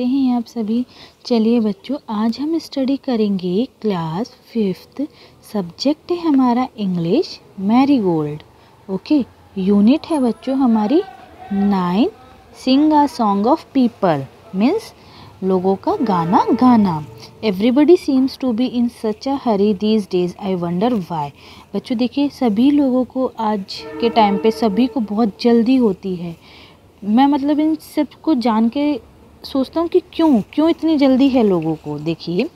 कैसे हैं आप सभी। चलिए बच्चों, आज हम स्टडी करेंगे क्लास 5th। सब्जेक्ट है हमारा इंग्लिश, मैरीगोल्ड। ओके, यूनिट है बच्चों हमारी 9, sing a song of people, means लोगों का गाना गाना। Everybody seems to be in such a hurry these days, I wonder why. बच्चों देखिए, सभी लोगों को आज के टाइम पे सभी को बहुत जल्दी होती है। मैं मतलब इन सब को जान के सोचता हूँ कि क्यों इतनी जल्दी है लोगों को। देखिए,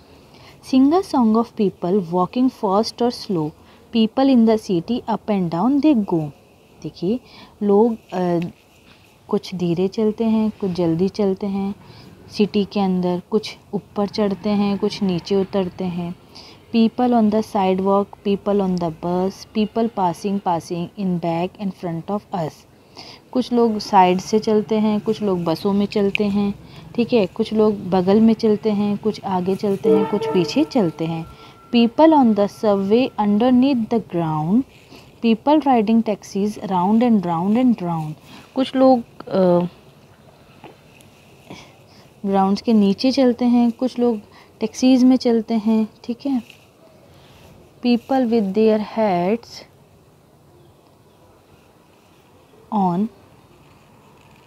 sing a song of people walking fast और slow, people in the city up and down they go. देखिए, लोग कुछ धीरे चलते हैं, कुछ जल्दी चलते हैं सिटी के अंदर, कुछ ऊपर चढ़ते हैं, कुछ नीचे उतरते हैं। People on the side walk, people on the bus, people passing in back and front of us. कुछ लोग साइड से चलते हैं, कुछ लोग बसों में चलते हैं, ठीक है। कुछ लोग बगल में चलते हैं, कुछ आगे चलते हैं, कुछ पीछे चलते हैं। People on the Subway underneath the ground, people riding taxis round and round and round. कुछ लोग ग्राउंड्स के नीचे चलते हैं, कुछ लोग टैक्सीज में चलते हैं, ठीक है। People with their heads on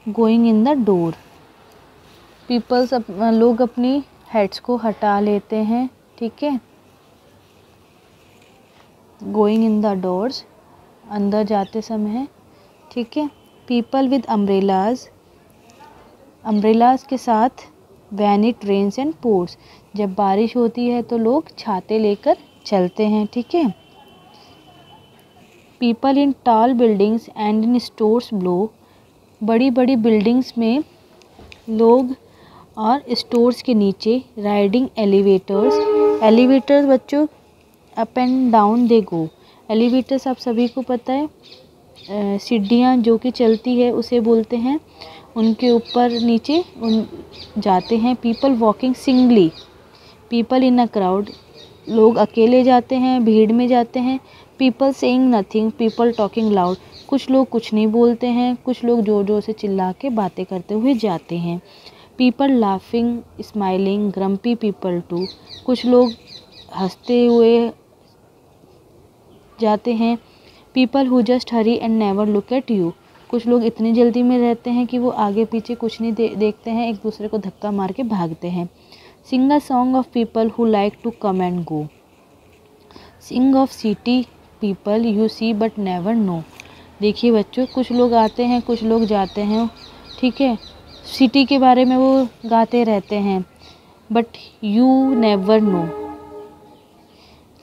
going in the door, peoples लोग अपनी हेड्स को हटा लेते हैं, ठीक है। गोइंग इन द डोर्स, अंदर जाते समय, ठीक है। पीपल विद अम्ब्रेलाज, अम्ब्रेलाज के साथ when it rains and pours, जब बारिश होती है तो लोग छाते लेकर चलते हैं, ठीक है। People in tall buildings and in stores blow, बड़ी बड़ी बिल्डिंग्स में लोग और स्टोर्स के नीचे। राइडिंग एलिवेटर्स बच्चों up and down they go. Elevators आप सभी को पता है, सीढ़ियाँ जो कि चलती है उसे बोलते हैं, उनके ऊपर नीचे जाते हैं। People walking singly, people in a crowd, लोग अकेले जाते हैं, भीड़ में जाते हैं। People saying nothing, people talking loud, कुछ लोग कुछ नहीं बोलते हैं, कुछ लोग जोर जोर से चिल्ला के बातें करते हुए जाते हैं। People laughing smiling grumpy people too, कुछ लोग हंसते हुए जाते हैं। People who just hurry and never look at you, कुछ लोग इतनी जल्दी में रहते हैं कि वो आगे पीछे कुछ नहीं देखते हैं, एक दूसरे को धक्का मार के भागते हैं। Sing a song of people who like to come and go, sing of city people you see but never know. देखिए बच्चों, कुछ लोग आते हैं, कुछ लोग जाते हैं, ठीक है। सिटी के बारे में वो गाते रहते हैं, बट यू नेवर नो,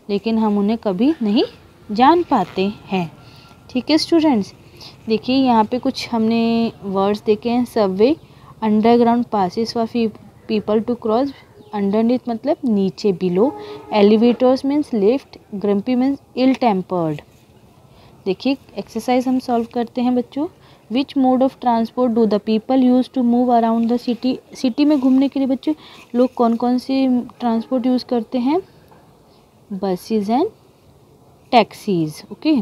लेकिन हम उन्हें कभी नहीं जान पाते हैं, ठीक है स्टूडेंट्स। देखिए, यहाँ पे कुछ हमने वर्ड्स देखे हैं। Subway, underground passes for people to cross, underneath मतलब नीचे, below. Elevators means lift, grumpy means ill tempered. देखिए, एक्सरसाइज हम सॉल्व करते हैं बच्चों। Which mode of transport do the people use to move around the city, city में घूमने के लिए बच्चों लोग कौन कौन सी ट्रांसपोर्ट यूज़ करते हैं? Buses and taxis, okay.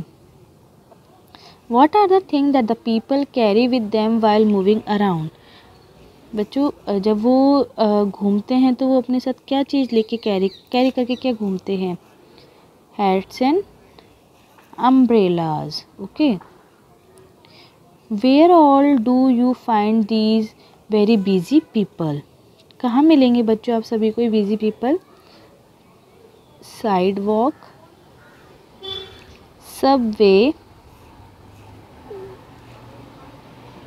What are the things that the people carry with them while moving around? बच्चों, जब वो घूमते हैं तो वो अपने साथ क्या चीज़ लेके कैरी करके क्या घूमते हैं? Hats and umbrellas, okay. Where all do you find these very busy people? कहाँ मिलेंगे बच्चों आप सभी को busy people? Sidewalk, subway,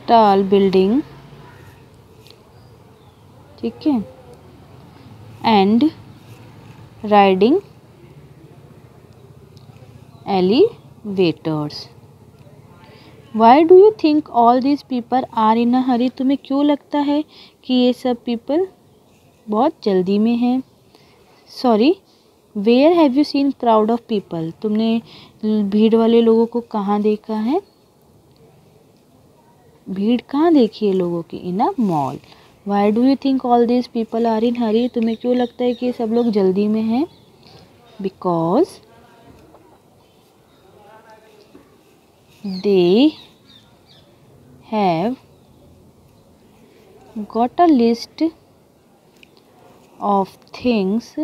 tall building, ठीक है, and riding elevators. Why do you think all this people are in a hurry? तुम्हें क्यों लगता है कि ये सब पीपल बहुत जल्दी में हैं? Sorry, where have you seen crowd of people? तुमने भीड़ वाले लोगों को कहाँ देखा है? भीड़ कहाँ देखी है लोगों की? In a mall. Why do you think all this people are in hurry? तुम्हें क्यों लगता है कि सब लोग जल्दी में हैं? Because they have got a list of things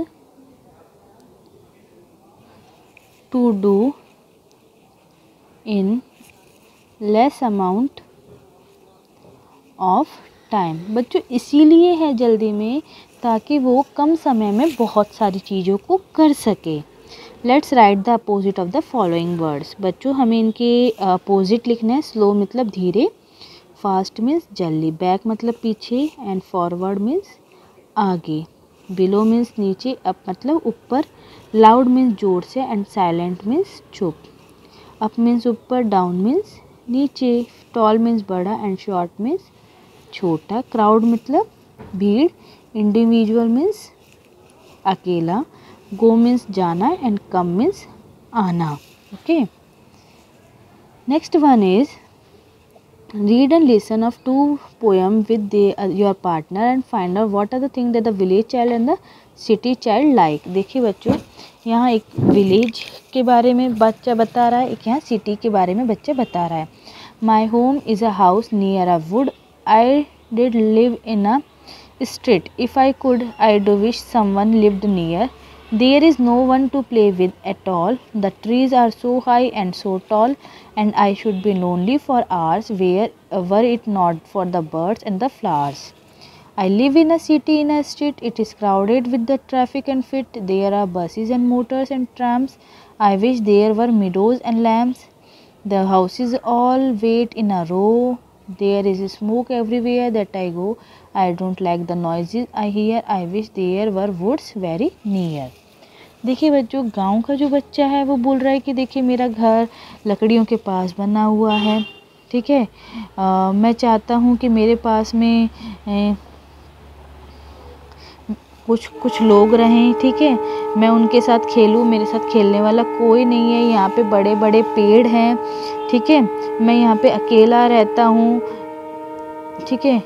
to do in less amount of time। बच्चों इसीलिए है जल्दी में ताकि वो कम समय में बहुत सारी चीज़ों को कर सके। Let's write the opposite of the following words. बच्चों हमें इनके अपोजिट लिखना है। स्लो मतलब धीरे, फास्ट मीन्स जल्दी, बैक मतलब पीछे, एंड फॉरवर्ड मीन्स आगे, बिलो मीन्स नीचे, अप मतलब ऊपर, लाउड मीन्स जोर से, एंड साइलेंट मीन्स चुप। अप मीन्स ऊपर, डाउन मीन्स नीचे, टॉल मीन्स बड़ा, एंड शॉर्ट मीन्स छोटा। क्राउड मतलब भीड़, इंडिविजुअल मीन्स अकेला, गो मीन्स जाना, एंड कम मीन्स आना। Okay, next one is read and listen of two poem with your partner and find out what are the things that the village child and the city child like। देखिए बच्चों, यहाँ एक village के बारे में बच्चा बता रहा है, एक यहाँ सिटी के बारे में बच्चा बता रहा है। My home is a house near a wood. I did live in a street. If I could, I do wish someone lived near. There is no one to play with at all. The trees are so high and so tall, and I should be lonely for hours were it not for the birds and the flowers. I live in a city in a street. It is crowded with the traffic and fit. There are buses and motors and trams. I wish there were meadows and lambs. The houses all wait in a row. There is smoke everywhere that I go. I don't like the noises I hear. I wish there were woods very near। देखिए बच्चों, गांव का जो बच्चा है वो बोल रहा है कि देखिए मेरा घर लकड़ियों के पास बना हुआ है, ठीक है। मैं चाहता हूँ कि मेरे पास में कुछ लोग रहें, ठीक है, मैं उनके साथ खेलूँ, मेरे साथ खेलने वाला कोई नहीं है, यहाँ पे बड़े बड़े पेड़ हैं, ठीक है, मैं यहाँ पे अकेला रहता हूँ, ठीक है।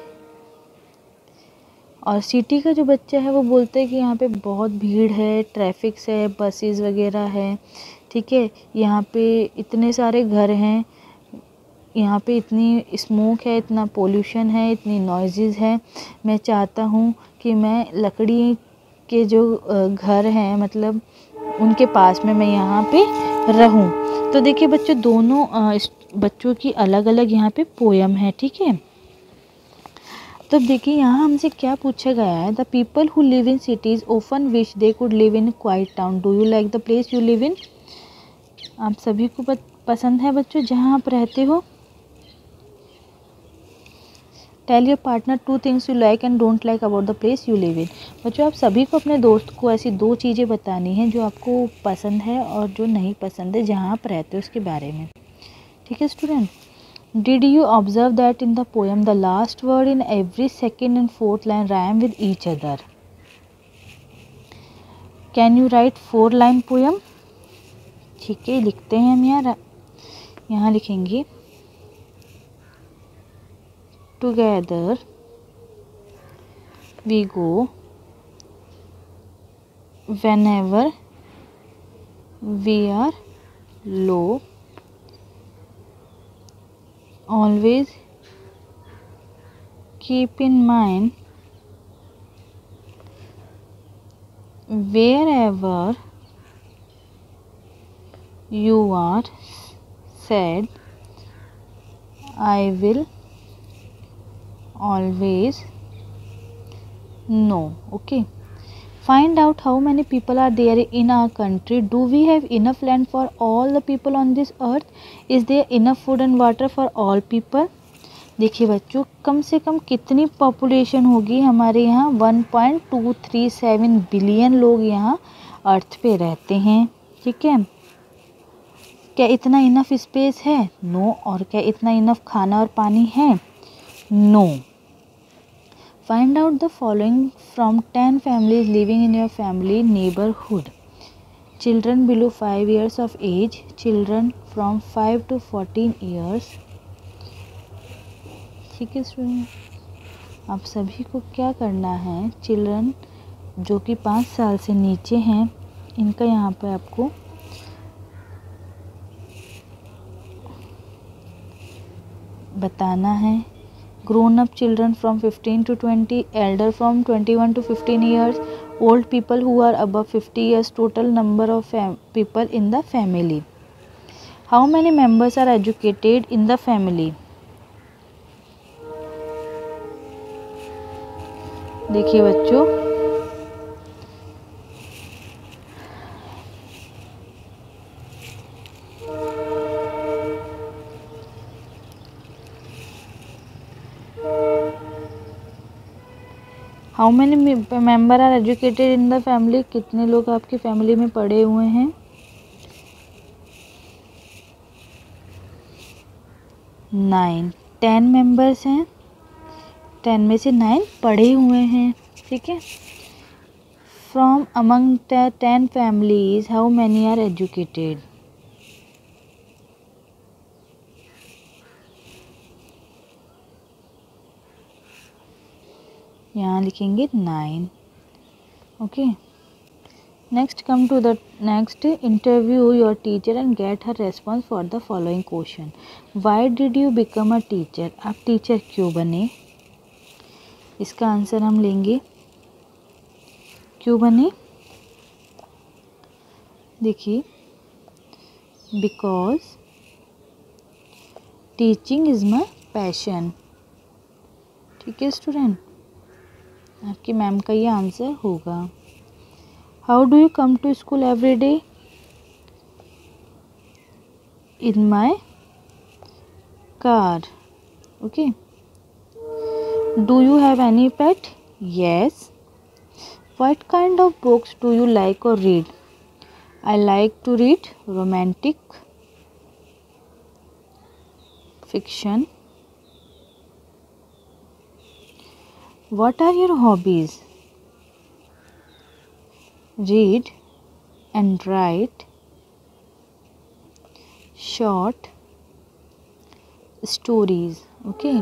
और सिटी का जो बच्चा है वो बोलता है कि यहाँ पे बहुत भीड़ है, ट्रैफिक है, बसेस वगैरह है, ठीक है, यहाँ पे इतने सारे घर हैं, यहाँ पे इतनी स्मोक है, इतना पोल्यूशन है, इतनी नॉइज़ेस है। मैं चाहता हूँ कि मैं लकड़ी के जो घर हैं मतलब उनके पास में मैं यहाँ पे रहूँ। तो देखिए बच्चों, दोनों बच्चों की अलग अलग यहाँ पे पोयम है, ठीक है। तो देखिए यहाँ हमसे क्या पूछा गया है। The people who live in cities often wish they could live in quite town. Do you like the place you live इन। आप सभी को पसंद है बच्चों जहाँ आप रहते हो। Tell your partner 2 things you like and don't like about the place you live in. बच्चों आप सभी को अपने दोस्त को ऐसी 2 चीज़ें बतानी हैं जो आपको पसंद है और जो नहीं पसंद है जहाँ आप रहते हो उसके बारे में, ठीक है student. Did you observe that in the poem the last word in every second and fourth line rhyme with each other? Can you write 4-line poem? ठीक है, लिखते हैं हम यहाँ लिखेंगे Together we go whenever we are low. Always keep in mind wherever you are sad, I will always know. Okay, find out how many people are there in our country. Do we have enough land for all the people on this earth? Is there enough food and water for all people? देखिए बच्चों, कम से कम कितनी population होगी हमारे यहाँ। 1.237 billion लोग यहाँ अर्थ पे रहते हैं, ठीक है। क्या इतना इनफ स्पेस है? नो। और क्या इतना इनफ खाना और पानी है? No. Find out the following from 10 families living in your family neighborhood. Children below 5 years of age, children from 5 to 14 years. ठीक है स्टूडेंट, आप सभी को क्या करना है, चिल्ड्रन जो कि 5 साल से नीचे हैं इनका यहाँ पे आपको बताना है grown up children from 15 to 20, elder from 21 to 15 years, old people who are above 50 years, total number of people in the family. How many members are educated in the family? देखिए बच्चों, how many member are educated in the family, कितने लोग आपकी family में पढ़े हुए हैं? 9। 10 members हैं, 10 में से 9 पढ़े हुए हैं, ठीक है। From among 10 families how many are educated? यहाँ लिखेंगे 9, okay. Next come to the next, interview your teacher and get her response for the following question. Why did you become a teacher? आप टीचर क्यों बने? इसका answer हम लेंगे, क्यों बने? देखिए, because teaching is my passion, ठीक है स्टूडेंट, आपकी मैम का ये आंसर होगा। How do you come to school every day? In my car, okay. Do you have any pet? Yes. What kind of books do you like और read? I like to read romantic fiction. What are your hobbies? Read and write short stories. Okay.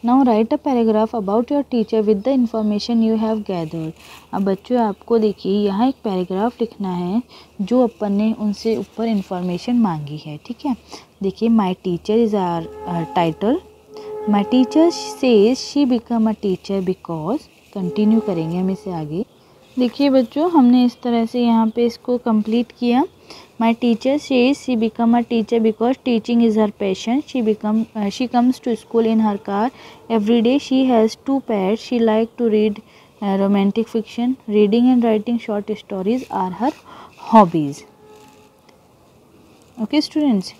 Now write a paragraph about your teacher with the information you have gathered. अब बच्चों आपको देखिए यहाँ एक paragraph लिखना है जो अपन ने उनसे ऊपर इंफॉर्मेशन मांगी है, ठीक है। देखिए, my teacher is our title. My teacher says she become a teacher because, continue करेंगे हम इसे आगे। देखिए बच्चों, हमने इस तरह से यहाँ पे इसको कंप्लीट किया। My teacher says she become a teacher because teaching is her passion. She comes to school in her car every day. She has 2 pets. She like to read romantic fiction. Reading and writing short stories are her hobbies. Okay students.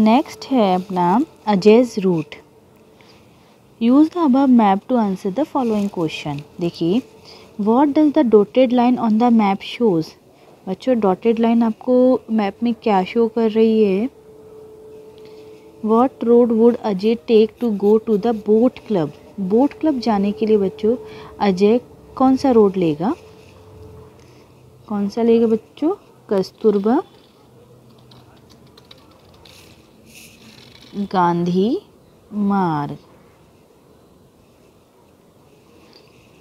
Next है अपना Ajay's route. Use the above map to answer the following question. देखिए, what does the dotted line on the map shows? बच्चों, dotted line आपको map में क्या show कर रही है? What road would Ajay take to go to the boat club? Boat club जाने के लिए बच्चों अजय कौन सा रोड लेगा? कौन सा लेगा बच्चों? Kasturba Gandhi Marg.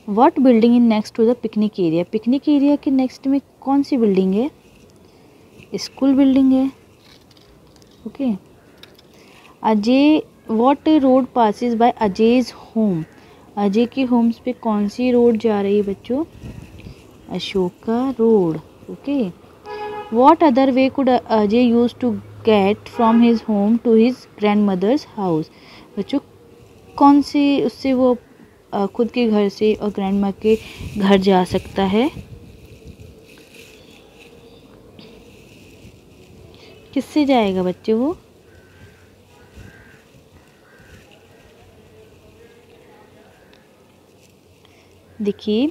What building in next to the picnic area? Picnic area के नेक्स्ट में कौन सी बिल्डिंग है? स्कूल बिल्डिंग है, okay. Ajay, what road passes by अजय's होम? अजय के होम्स पे कौन सी रोड जा रही है बच्चों? Ashoka road, okay. What other way could Ajay use to get from his home to his grandmother's house? बच्चों, कौन सी उससे वो खुद के घर से और ग्रैंड माँ के घर जा सकता है? किससे जाएगा बच्चे वो? देखिए,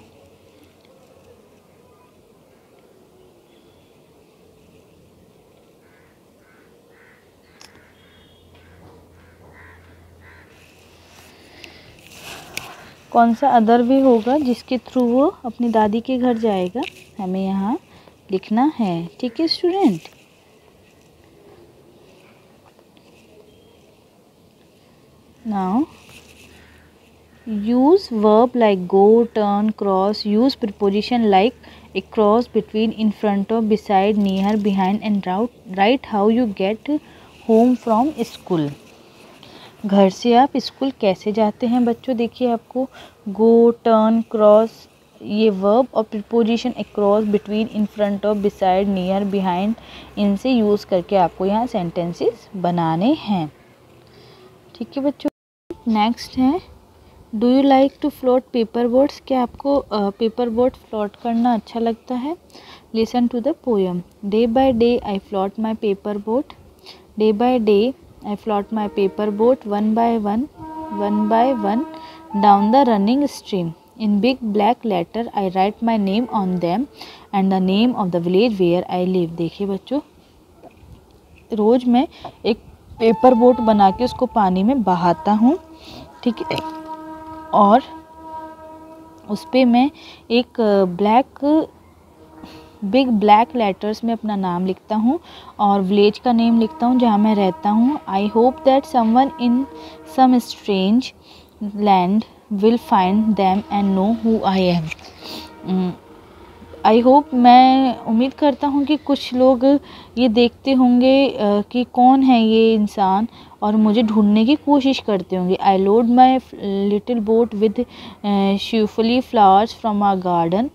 कौन सा अदर वे होगा जिसके थ्रू वो अपनी दादी के घर जाएगा, हमें यहाँ लिखना है, ठीक है student. Now use verb like go, turn, cross. Use preposition like across, between, in front of, beside, near, behind and route. Write how you get home from school. घर से आप स्कूल कैसे जाते हैं बच्चों? देखिए आपको गो, टर्न, क्रॉस ये वर्ब और preposition across, between, in front of, beside, near, behind इनसे यूज़ करके आपको यहाँ सेंटेंसेस बनाने हैं। ठीक है बच्चों। नेक्स्ट है do you like to float paper boats? क्या आपको पेपर बोट फ्लोट करना अच्छा लगता है? Listen to the poem. Day by day I float my paper boat, day by day I float my paper boat, one by one down the running stream, in big black letter I write my name on them and the name of the village where I live. देखिए बच्चों, रोज़ मैं एक paper boat बना के उसको पानी में बहाता हूँ, ठीक है, और उस पर मैं एक बिग ब्लैक लेटर्स में अपना नाम लिखता हूँ और विलेज का नेम लिखता हूँ जहाँ मैं रहता हूँ। I hope that someone in some strange land will find them and know who I am. I hope, मैं उम्मीद करता हूँ कि कुछ लोग ये देखते होंगे कि कौन है ये इंसान और मुझे ढूंढने की कोशिश करते होंगे। I load my little boat with cheerfully flowers from our garden.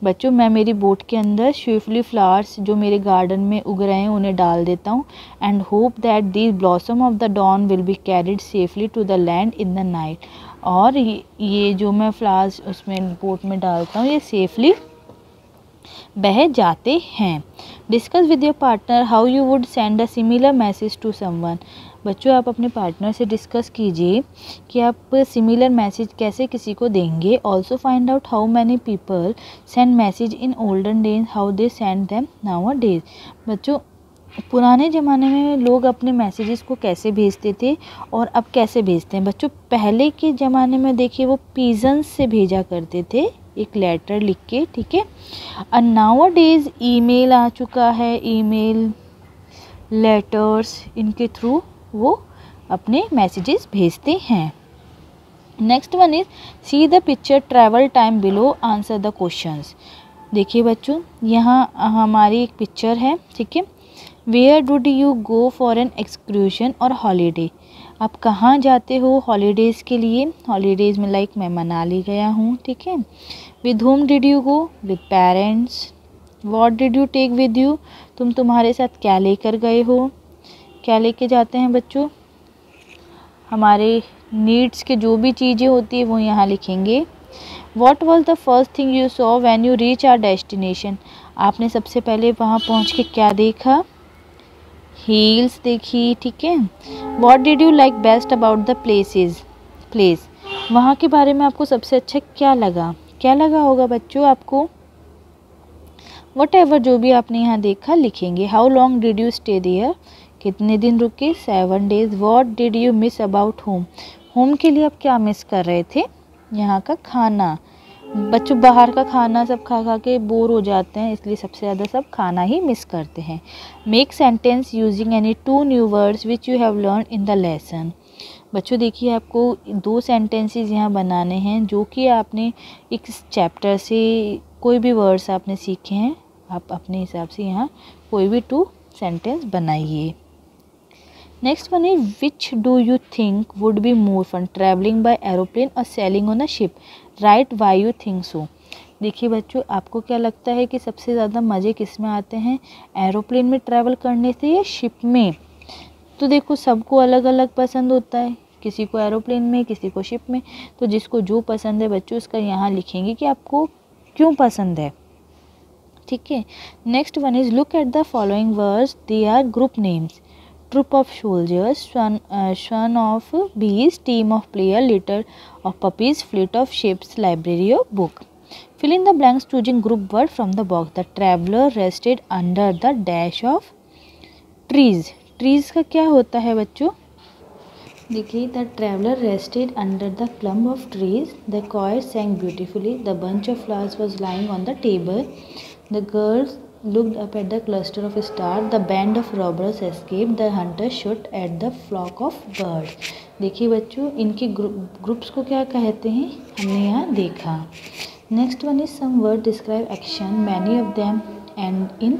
बच्चों, मैं मेरी बोट के अंदर शिवफुली फ्लावर्स जो मेरे गार्डन में उग रहे हैं उन्हें डाल देता हूँ। And hope that these blossom of the dawn will be carried safely to the land in the night. और ये जो मैं फ्लावर्स उसमें बोट में डालता हूँ ये सेफली बह जाते हैं। Discuss with your partner how you would send a similar message to someone. बच्चों, आप अपने पार्टनर से डिस्कस कीजिए कि आप सिमिलर मैसेज कैसे किसी को देंगे। Also find out how many people send message in olden days, how they send them now days. बच्चों, पुराने ज़माने में लोग अपने मैसेजेस को कैसे भेजते थे और अब कैसे भेजते हैं। बच्चों, पहले के ज़माने में देखिए वो पिजन्स से भेजा करते थे, एक लेटर लिख के, ठीक है। और नाउ डेज ईमेल आ चुका है, ईमेल, लेटर्स, इनके थ्रू वो अपने मैसेजेस भेजते हैं। Next one is see the picture, travel time below, answer the questions. देखिए बच्चों, यहाँ हमारी एक पिक्चर है, ठीक है। Where did you go for an excursion और हॉलीडे? आप कहाँ जाते हो हॉलीडेज़ के लिए? हॉलीडेज़ में लाइक मैं मनाली गया हूँ, ठीक है। With whom did you go? With parents. What did you take with you? तुम तुम्हारे साथ क्या लेकर गए हो? क्या लेके जाते हैं बच्चों? हमारे नीड्स के जो भी चीज़ें होती है वो यहाँ लिखेंगे। What was the first thing you saw when you reach our destination? आपने सबसे पहले वहाँ पहुँच के क्या देखा? हील्स देखी, ठीक है। What did you like best about the place? वहाँ के बारे में आपको सबसे अच्छा क्या लगा? क्या लगा होगा बच्चों आपको? वट एवर जो भी आपने यहाँ देखा लिखेंगे। How long did you stay there? कितने दिन रुके? 7 days। What did you miss about home? Home के लिए आप क्या मिस कर रहे थे? यहाँ का खाना। बच्चों, बाहर का खाना सब खा खा के बोर हो जाते हैं, इसलिए सबसे ज़्यादा सब खाना ही मिस करते हैं। Make sentence using any 2 new words which you have learn in the lesson. बच्चों देखिए, आपको 2 सेंटेंसेस यहाँ बनाने हैं जो कि आपने एक चैप्टर से कोई भी वर्ड्स आपने सीखे हैं, आप अपने हिसाब से यहाँ कोई भी 2 सेंटेंस बनाइए। Next one is which do you think would be more fun, travelling by aeroplane और sailing on a ship? Right why you think so. देखिए बच्चों, आपको क्या लगता है कि सबसे ज़्यादा मज़े किस में आते हैं, एरोप्लेन में ट्रैवल करने से या शिप में? तो देखो, सबको अलग अलग पसंद होता है, किसी को एरोप्लेन में, किसी को शिप में। तो जिसको जो पसंद है बच्चों उसका यहाँ लिखेंगे कि आपको क्यों पसंद है, ठीक है। Next one is look at the following words, they are group names. Troop of soldiers, swan of bees, team of player, litter of puppies, fleet of ships, library of book. Fill in the blanks choosing group word from the box. The traveler rested under the dash of trees. Trees का क्या होता है बच्चों? देखिए, the traveler rested under the clump of trees. The choir sang beautifully. The bunch of flowers was lying on the table. The girls looked up at the cluster of stars. The band of robbers escaped. The hunters shot at the flock of birds. देखिए बच्चों, इनके groups को क्या कहते हैं हमने यहाँ देखा। Next one is some word describe action, many of them and in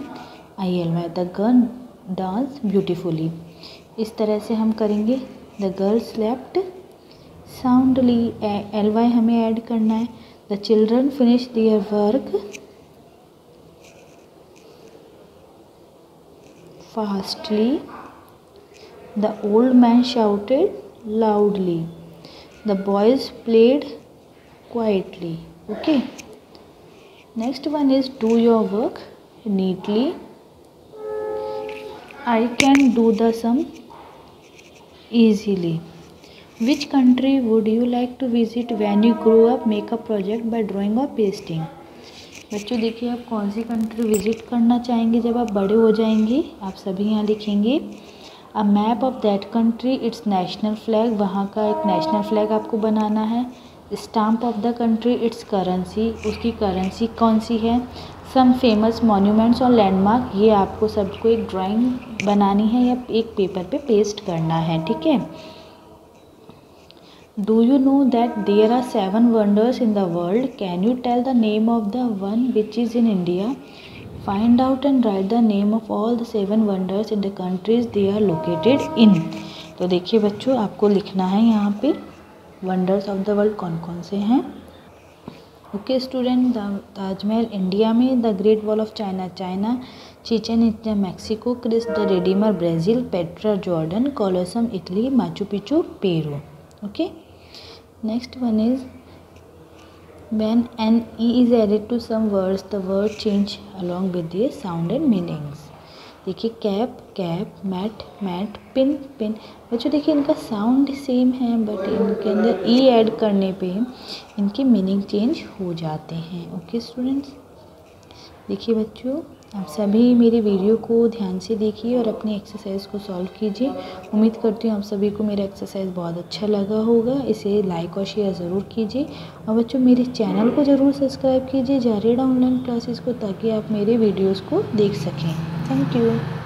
ILY। The girl dance beautifully. इस तरह से हम करेंगे। The girl slept soundly, ly हमें ऐड करना है। The children finish their work fastly, the old man shouted loudly, the boys played quietly. Okay, next one is do your work neatly, I can do the sum easily. Which country would you like to visit when you grow up? Make a project by drawing or pasting. बच्चों देखिए, आप कौन सी country visit करना चाहेंगे जब आप बड़े हो जाएंगे? आप सभी यहाँ लिखेंगे a map of that country, it's national flag, वहाँ का एक नेशनल फ्लैग आपको बनाना है। Stamp of the country, it's currency, उसकी करेंसी कौन सी है। सम फेमस मॉन्यूमेंट्स और लैंडमार्क, ये आपको सबको एक ड्राइंग बनानी है या एक पेपर पे पेस्ट करना है, ठीक है। Do you know that there are 7 wonders in the world? Can you tell the name of the one which is in India? Find out and write the name of all the 7 wonders in the countries they are located in. तो देखिए बच्चों, आपको लिखना है यहाँ पे wonders of the world कौन कौन से हैं। ओके स्टूडेंट, ताजमहल इंडिया में, the great wall of China China, Chichen Itza Mexico, Christ the Redeemer Brazil, Petra Jordan, Colosseum Italy, Machu Picchu Peru. Okay, next one is when an E is added to some words the word change along with their sound and meanings. देखिए cap cape, mat mate, pin pine. बच्चों देखिए, इनका sound same है but इनके अंदर ई add करने पे इनकी मीनिंग चेंज हो जाते हैं। ओके स्टूडेंट्स, देखिए बच्चों, आप सभी मेरे वीडियो को ध्यान से देखिए और अपनी एक्सरसाइज को सॉल्व कीजिए। उम्मीद करती हूँ आप सभी को मेरा एक्सरसाइज बहुत अच्छा लगा होगा। इसे लाइक और शेयर ज़रूर कीजिए और बच्चों मेरे चैनल को ज़रूर सब्सक्राइब कीजिए जारेड ऑनलाइन क्लासेस को, ताकि आप मेरे वीडियोज़ को देख सकें। Thank you.